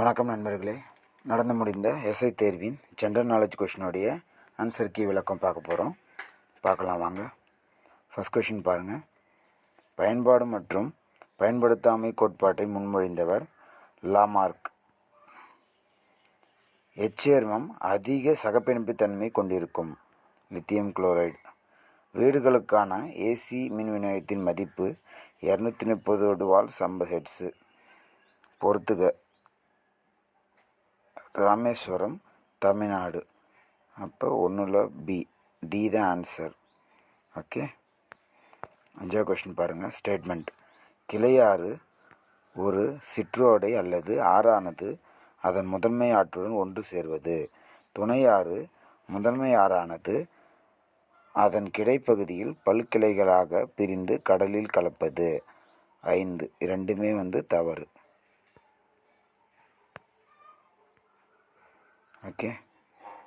வணக்கம் நண்பர்களே. நடந்து முடிந்த எஸ்ஐ தேர்வின் ஜென்ரல் நாலேஜ் கொஷினுடைய ஆன்சர் கீ விளக்கம் பார்க்கலாம் வாங்க. ஃபஸ்ட் கொஷின் பாருங்கள். பயன்பாடு மற்றும் பயன்படுத்தாமை கோட்பாட்டை முன்மொழிந்தவர் லாமார்க். எச்சேர்மம் அதிக சகப்பிணைப்புத்தன்மை கொண்டிருக்கும். Lithium chloride. வீடுகளுக்கான ஏசி மின் விநியோகத்தின் மதிப்பு 230 வாட்ஸ் 50 ஹெர்ட்ஸு. பொறுத்துக. ராமேஸ்வரம், தமிழ்நாடு. அப்போ ஒன்றில் டி தான் ஆன்சர். ஓகே. 5வது கொஸ்டின் பாருங்கள். ஸ்டேட்மெண்ட். கிளையாறு ஒரு சிற்றோடை அல்லது ஆறானது அதன் முதன்மை ஆற்றுடன் ஒன்று சேர்வது. துணையாறு முதன்மை ஆறானது அதன் கிடைப்பகுதியில் பல்கிளைகளாக பிரிந்து கடலில் கலப்பது. 5 இரண்டுமே தவறு. ஓகே.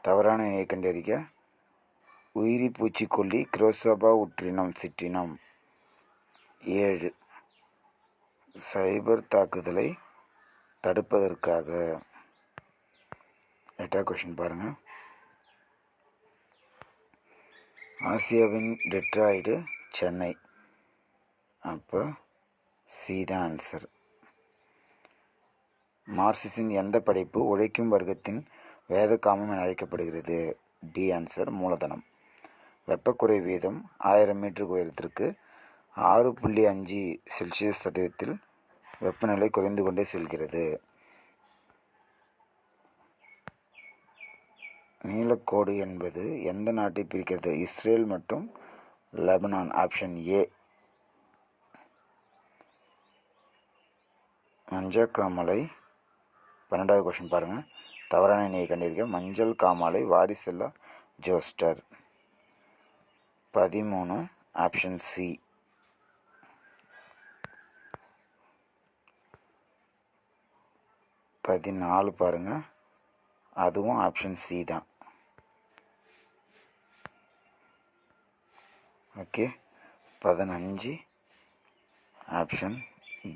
தவறான இணையை கண்டறிக. உயிரி பூச்சிக்கொல்லி கிரோசோபா உற்றினம் சிற்றினம். 7 சைபர் தாக்குதலை தடுப்பதற்காக. 8வது கொஸ்டின் பாருங்கள். ஆசியாவின் டெட்ராய்டு சென்னை. அப்போ சி தான் ஆன்சர். மார்க்சிஸின் எந்த படைப்பு உழைக்கும் வர்க்கத்தின் வேத காமம் என அழைக்கப்படுகிறது? D answer. மூலதனம். வெப்பக்குறை வீதம் 1000 மீட்டருக்கு உயரத்திற்கு 6.5 செல்சியஸ் சதவீதத்தில் வெப்பநிலை குறைந்து கொண்டே செல்கிறது. நீலக்கோடு என்பது எந்த நாட்டை பிரிக்கிறது? இஸ்ரேல் மற்றும் லெபனான். Option A. மஞ்சள் காமாலை. 12வது கொஸ்டின் பாருங்கள். தவறான இணையை கண்டிருக்க. மஞ்சள் காமாலை வாரிசெல்லா ஜோஸ்டர். 13 option C. 14 பாருங்கள். அதுவும் ஆப்ஷன் சி தான். ஓகே. 15 option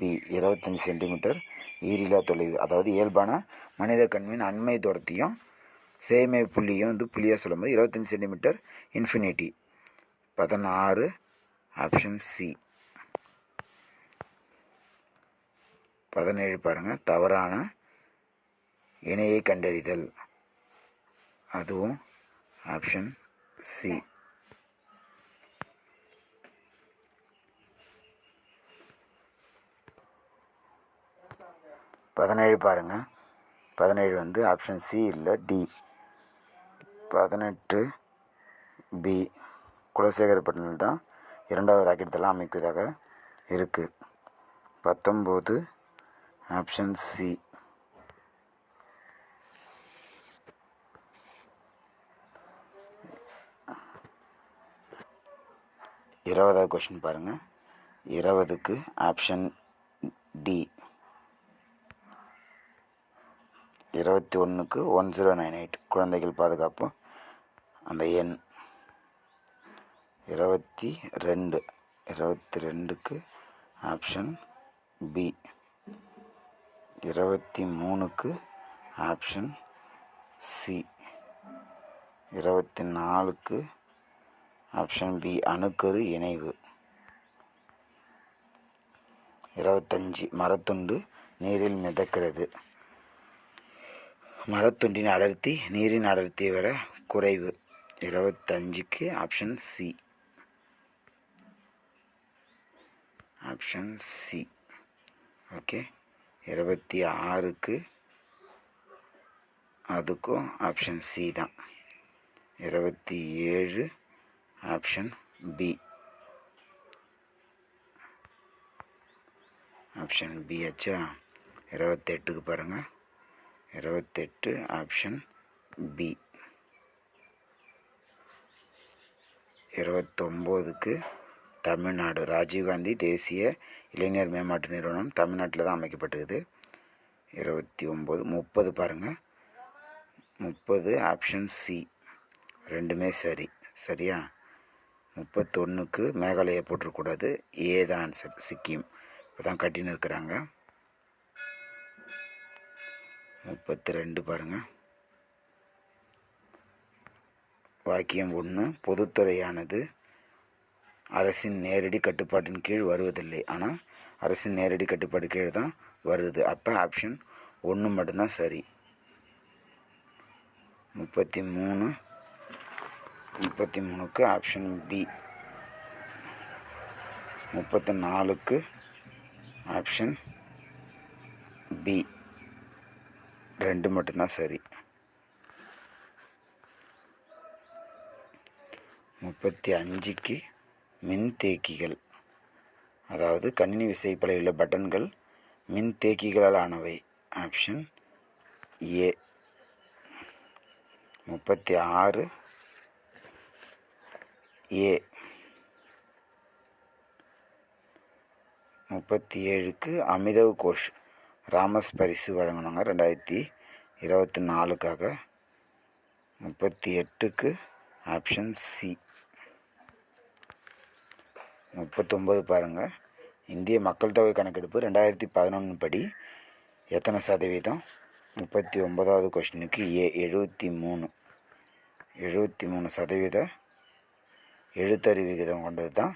B. 25 சென்டிமீட்டர் ஈரிலா தொலைவு. அதாவது இயல்பான மனித கண்ணின் அண்மை தூரத்தையும் சேமை புள்ளியும் புள்ளியாக சொல்லும்போது 25 சென்டிமீட்டர் இன்ஃபினிட்டி. 16 option C. 17 பாருங்கள். தவறான இணையை கண்டறிதல். அதுவும் ஆப்ஷன் சி. 17 பாருங்கள். 17 ஆப்ஷன் சி இல்லை, டி. 18 பி. குலசேகரப்பட்டினத்தில் தான் 2வது ராக்கெட் தளம் அமைப்பதாக இருக்குது. 19 ஆப்ஷன் சி. 20வது கொஸ்டின் பாருங்கள். 20க்கு ஆப்ஷன் டி. 21க்கு 1098 குழந்தைகள் பாதுகாப்பு அந்த எண். 22க்கு ஆப்ஷன் பி. 23க்கு ஆப்ஷன் சி. 24க்கு ஆப்ஷன் பி அணுக்கரு இணைவு. 25 மரத்துண்டு நீரில் மிதக்கிறது. மரத்துண்டின் அடர்த்தி நீரின் அடர்த்தியை விட குறைவு. 25க்கு option C. Option C. Okay. 26க்கு அதுக்கும் ஆப்ஷன் சி தான். 27 ஆப்ஷன் பி. ஆப்ஷன் பி ஆச்சா. 28க்கு பாருங்கள். 28 ஆப்ஷன் பி. 29க்கு தமிழ்நாடு. ராஜீவ்காந்தி தேசிய இளைஞர் மேம்பாட்டு நிறுவனம் தமிழ்நாட்டில் தான் அமைக்கப்பட்டிருக்குது. 29. 30 பாருங்கள். 30 ஆப்ஷன் சி. ரெண்டுமே சரியா. 31க்கு மேகாலயா போட்டிருக்கூடாது, ஏ தான் ஆன்சர். சிக்கிம் இப்போ தான் கட்டின்னு இருக்கிறாங்க. 32 பாருங்கள். வாக்கியம் 1, பொதுத்துறையானது அரசின் நேரடி கட்டுப்பாட்டின் கீழ் வருவதில்லை. ஆனால் அரசின் நேரடி கட்டுப்பாடு கீழ் தான் வருது. அப்போ ஆப்ஷன் 1 மட்டும்தான் சரி. 33க்கு ஆப்ஷன் பி. 34க்கு ஆப்ஷன் பி 2 மட்டும்தான் சரி. 35க்கு மின்தேக்கிகள், அதாவது கணினி விசைப்பலகையில் உள்ள பட்டன்கள் மின்தேக்கிகளால் ஆனவை. Option A. 36 ஏ. 37க்கு அமிதவ் கோஷ் ராமஸ் பரிசு வழங்கினாங்க 2024க்காக. 38க்கு ஆப்ஷன் சி. 39 பாருங்கள். இந்திய மக்கள் தொகை கணக்கெடுப்பு 2011 படி எத்தனை சதவீதம்? 39வது கொஸ்டினுக்கு ஏ 73% எழுத்தறிவு விகிதம் கொண்டது தான்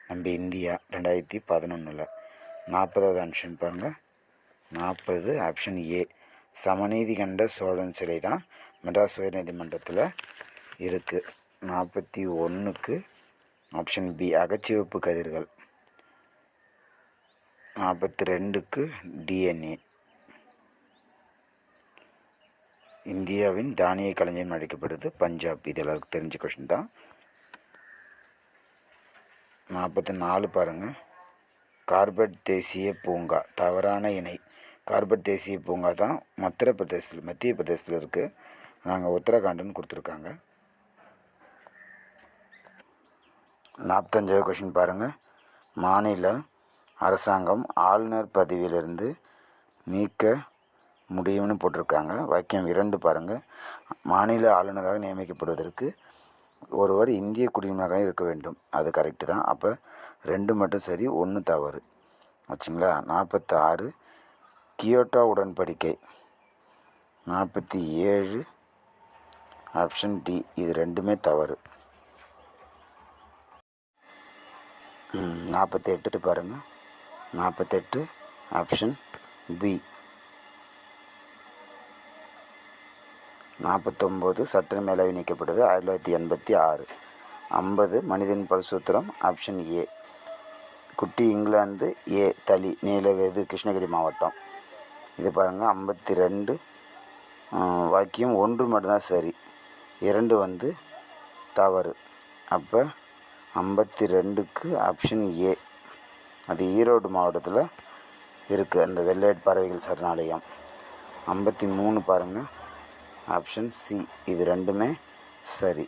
நம்ம இந்தியா 2011. 40வது ஆப்ஷன் பாருங்கள். 40 ஆப்ஷன் ஏ. சமநீதி கண்ட சோழன் சிலை தான் மெட்ராஸ் உயர்நீதிமன்றத்தில் இருக்குது. 41க்கு ஆப்ஷன் பி அகச்சிவப்பு கதிர்கள். 42க்கு டிஎன்ஏ. இந்தியாவின் தானிய களஞ்சியம் அழைக்கப்படுது பஞ்சாப். இது எல்லாருக்கும் தெரிஞ்ச கொஸ்டின் தான். 44 பாருங்கள். கார்பெட் தேசிய பூங்கா தவறான இணை. கார்பெட் தேசிய பூங்கா தான் மத்திய பிரதேசத்தில் இருக்குது. நாங்கள் உத்தரகாண்டுன்னு கொடுத்துருக்காங்க. 45வது கொஸ்டின் பாருங்கள். மாநில அரசாங்கம் ஆளுநர் பதவியிலிருந்து நீக்க முடியும்னு போட்டிருக்காங்க. வாக்கியம் 2 பாருங்கள். மாநில ஆளுநராக நியமிக்கப்படுவதற்கு ஒருவர் இந்திய குடிமகனாக இருக்க வேண்டும். அது கரெக்டு தான். அப்போ 2 மட்டும் சரி, 1 தவறு ஆச்சுங்களா. 46 கியோட்டோ உடன்படிக்கை. 47 ஆப்ஷன் டி. இது 2மே தவறு. 48 பாருங்கள். 48 ஆப்ஷன் பி. 49 சட்ட மேலவை நீக்கப்படுது 1986. 50 மனிதன் பல் சூத்திரம். Option A. குட்டி இங்கிலாந்து. ஏ தளி இது கிருஷ்ணகிரி மாவட்டம். இது பாருங்கள். 52 வாக்கியம் 1 மட்டும்தான் சரி, 2 தவறு. அப்போ 52க்கு ஆப்ஷன் ஏ. அது ஈரோடு மாவட்டத்தில் இருக்குது, அந்த வெள்ளையட் பறவைகள் சரணாலயம். 53 பாருங்கள். Option C. இது 2மே சரி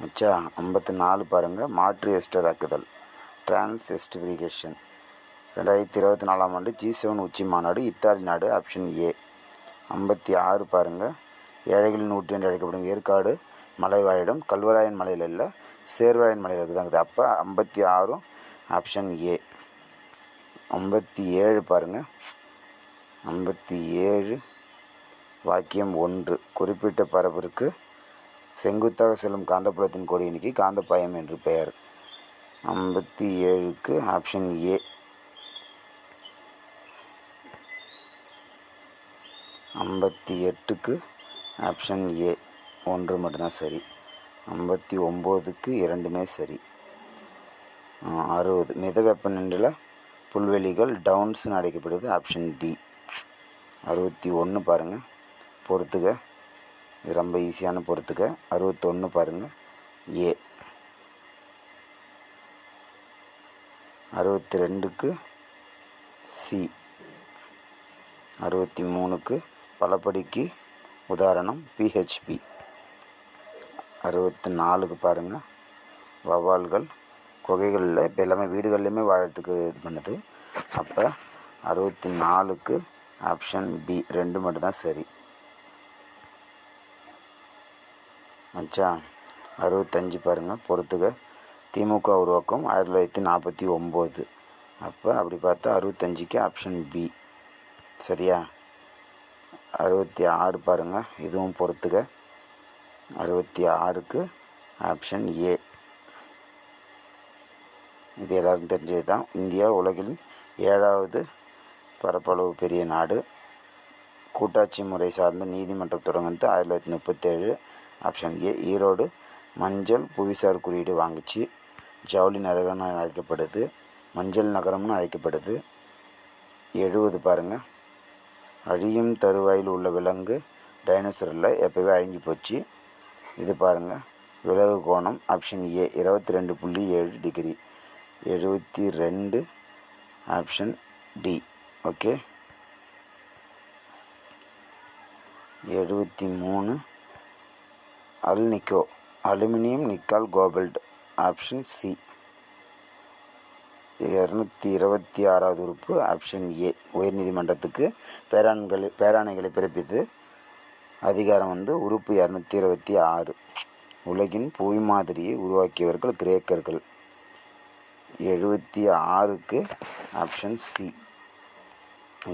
ஆச்சா. 54 பாருங்கள். மாற்று எஸ்டர் ஆக்குதல் டிரான்ஸ் எஸ்டிஃபிகேஷன். 2024ஆம் ஆண்டு G7 உச்சி மாநாடு இத்தாலி நாடு. Option A. 56 பாருங்கள். ஏழைகளின் ஊட்டி என்று அழைக்கப்படும் ஏற்காடு மலைவாழிடம் கல்வராயன் மலையில் இல்லை, சேர்வாயன் மலையில் இருக்குதாங்குது. அப்போ 56 ஆப்ஷன் ஏ. 57 பாருங்கள். 57 வாக்கியம் 1 குறிப்பிட்ட பரப்பிற்கு செங்குத்தாக செல்லும் காந்தப்புலத்தின் கோடி எண்ணிக்கை காந்தப்பாயம் என்று பெயர். 57க்கு ஆப்ஷன் ஏ. 58க்கு ஆப்ஷன் ஏ 1 மட்டும்தான் சரி. 59க்கு 2மே சரி. 60 மித வெப்பநிலை புல்வெளிகள் டவுன்ஸ்னு அழைக்கப்படுது. Option D. 61 பாருங்கள். பொறுத்துக, இது ரொம்ப ஈஸியான பொறுத்துக. 61 பாருங்கள். ஏ. 62க்கு சி. 63க்கு பலபடிக்கு உதாரணம் பிஹெச்பி. 64க்கு பாருங்கள். வௌவால்கள் குகைகளில் இப்போ எல்லாமே வீடுகள்லையுமே வாழறதுக்கு இது பண்ணுது. அப்போ 64க்கு ஆப்ஷன் பி 2 மட்டும்தான் சரி ஆச்சா. 65 பாருங்கள். பொறுத்துக திமுக உருவாக்கம் 1949. அப்போ அப்படி பார்த்தா 65க்கு ஆப்ஷன் பி சரியா. 66 பாருங்கள், இதுவும் பொறுத்துக. 66க்கு ஆப்ஷன் ஏ. இது எல்லாருக்கும் தெரிஞ்சது தான். இந்தியா உலகில் 7வது பரப்பளவு பெரிய நாடு. கூட்டாட்சி முறை சார்ந்த நீதிமன்றம் தொடங்குனது 1937. Option A. ஈரோடு மஞ்சள் புவிசார் குறியீடு வாங்குச்சு. ஜவுளி நகரம்னு அழைக்கப்படுது, மஞ்சள் நகரம்னு அழைக்கப்படுது. 70 பாருங்கள், அழியும் தருவாயில் உள்ள விலங்கு டைனோசரில் எப்போவே அழிஞ்சு போச்சு. இது பாருங்கள், விலகு கோணம். Option A 22.7 degree. 72 option D. Okay. 73 alnico aluminium nickel cobalt. Option C. 226வது உறுப்பு ஆப்ஷன் ஏ. உயர்நீதிமன்றத்துக்கு பேராணைகளை பிறப்பித்து அதிகாரம் உறுப்பு 226. உலகின் புவி மாதிரியை உருவாக்கியவர்கள் கிரேக்கர்கள். 76க்கு ஆப்ஷன் சி.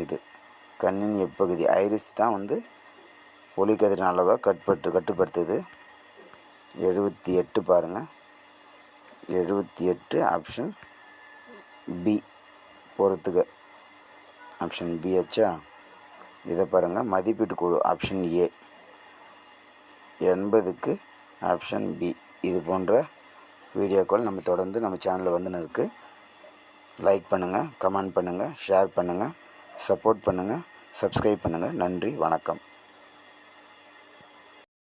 இது கண்ணின் எப்பகுதி ஐரிஸ் தான் ஒளிக்கதிரின் அளவை கட்டுப்படுத்துது. 78 பாருங்கள், 78 ஆப்ஷன் பி பொறுத்துக. ஆப்ஷன் பி ஆச்சா. இதை பாருங்கள், மதிப்பீட்டு குழு ஆப்ஷன் ஏ. 80க்கு ஆப்ஷன் பி. இது போன்ற வீடியோக்கள் நம்ம தொடர்ந்து நம்ம சேனலில் வந்துன்னு இருக்குது. லைக் பண்ணுங்கள், கமெண்ட் பண்ணுங்கள், ஷேர் பண்ணுங்கள், சப்போர்ட் பண்ணுங்கள், சப்ஸ்கிரைப் பண்ணுங்கள். நன்றி, வணக்கம்.